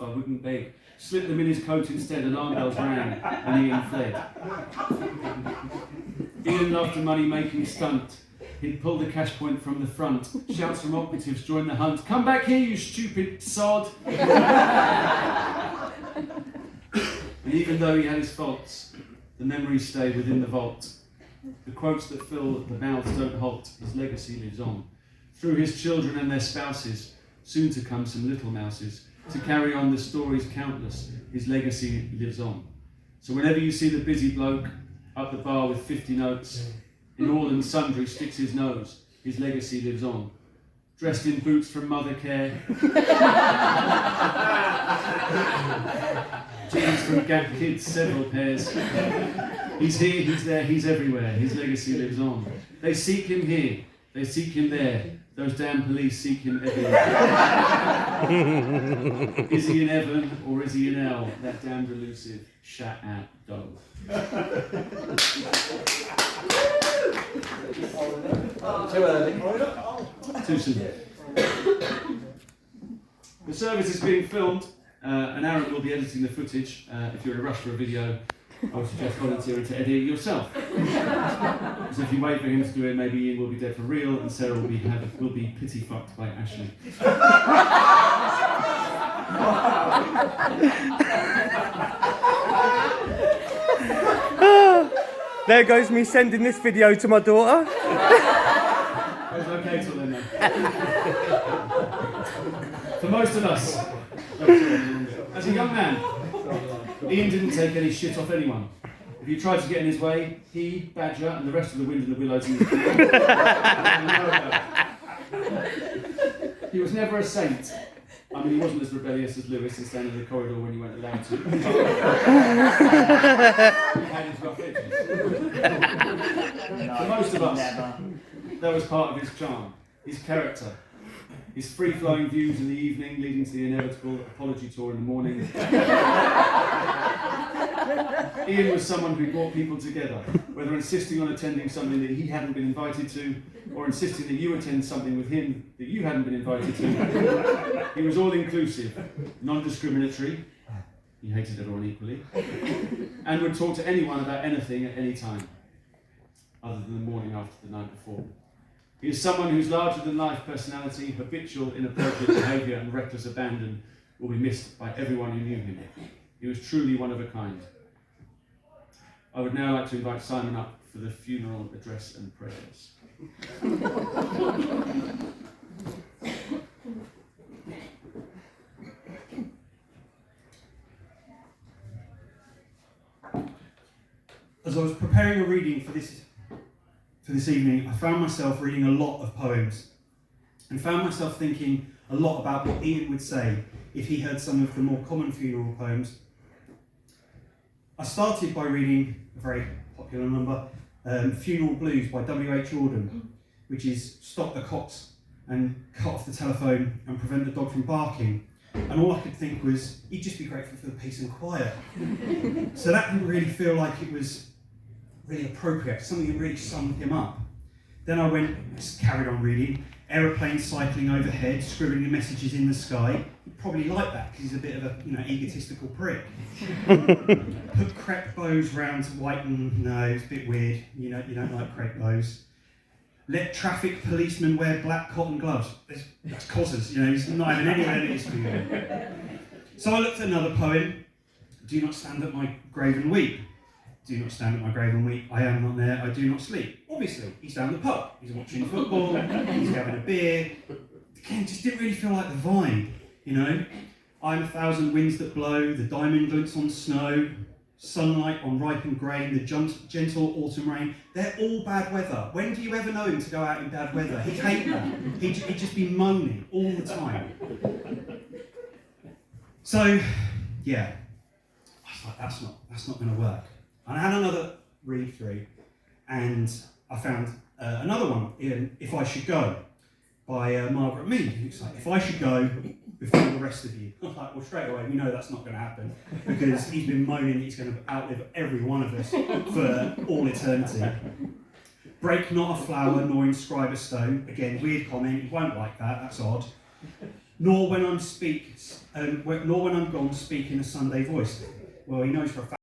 I wouldn't beg. Slipped them in his coat instead, and alarm bells rang, and Ian fled. Ian loved a money-making stunt. He'd pull the cash point from the front. Shouts from operatives join the hunt. Come back here, you stupid sod! And even though he had his faults, the memories stay within the vault. The quotes that fill the mouths don't halt. His legacy lives on. Through his children and their spouses, soon to come some little mouses, to carry on the stories countless, his legacy lives on. So whenever you see the busy bloke up the bar with 50 notes, in all and sundry sticks his nose, his legacy lives on. Dressed in boots from Mothercare, jeans from Gap Kids, several pairs. He's here, he's there, he's everywhere, his legacy lives on. They seek him here, they seek him there, those damn police seek him everywhere. Is he in heaven or is he in hell? That damned elusive shat-at dog. Too early. Too soon. The service is being filmed, and Aaron will be editing the footage. If you're in a rush for a video, I would suggest volunteering to edit it yourself. So if you wait for him to do it, maybe Ian will be dead for real, and Sarah will be pity fucked by Ashley. There goes me sending this video to my daughter. It was okay till then, though. For most of us, as a young man, Ian didn't take any shit off anyone. If you tried to get in his way, he, Badger, and the rest of the wind and the willows in the field. He was never a saint. I mean, he wasn't as rebellious as Lewis and standing in the corridor when you weren't allowed to. He had his rough edges. For most of us, that was part of his charm, his character, his free-flowing views in the evening leading to the inevitable apology tour in the morning. Ian was someone who brought people together, whether insisting on attending something that he hadn't been invited to, or insisting that you attend something with him that you hadn't been invited to. He was all-inclusive, non-discriminatory, he hated everyone equally, and would talk to anyone about anything at any time, other than the morning after the night before. He is someone whose larger-than-life personality, habitual inappropriate behaviour and reckless abandon will be missed by everyone who knew him. He was truly one of a kind. I would now like to invite Simon up for the funeral address and prayers. As I was preparing a reading for this evening, I found myself reading a lot of poems and found myself thinking a lot about what Ian would say if he heard some of the more common funeral poems. I started by reading a very popular number, Funeral Blues by W.H. Auden, which is stop the cops and cut off the telephone and prevent the dog from barking. And all I could think was, he'd just be grateful for the peace and quiet. So that didn't really feel like it was really appropriate, something that really summed him up. Then I just carried on reading, aeroplanes cycling overhead, scribbling messages in the sky. He'd probably like that because he's a bit of a egotistical prick. Put crepe bows round to whiten, no, it's a bit weird. You don't like crepe bows. Let traffic policemen wear black cotton gloves. That's Cozzers, he's not having anywhere near his funeral. So I looked at another poem, Do not stand at my grave and weep. Do not stand at my grave and weep. I am not there, I do not sleep. Obviously, he's down the pub. He's watching football, he's having a beer. Again, just didn't really feel like the vibe, I'm 1,000 winds that blow, the diamond glints on snow, sunlight on ripened grain, the gentle autumn rain. They're all bad weather. When do you ever know him to go out in bad weather? He'd hate that. He'd just be moaning all the time. So, yeah, I was like, that's not going to work. And I had another read through, and I found another one, If I Should Go, by Margaret Mead, who's like, if I should go before the rest of you. I was like, well, straight away, we know that's not going to happen, because he's been moaning that he's going to outlive every one of us for all eternity. Break not a flower, nor inscribe a stone. Again, weird comment, he won't like that, that's odd. nor when I'm gone speak in a Sunday voice. Well, he knows for a fact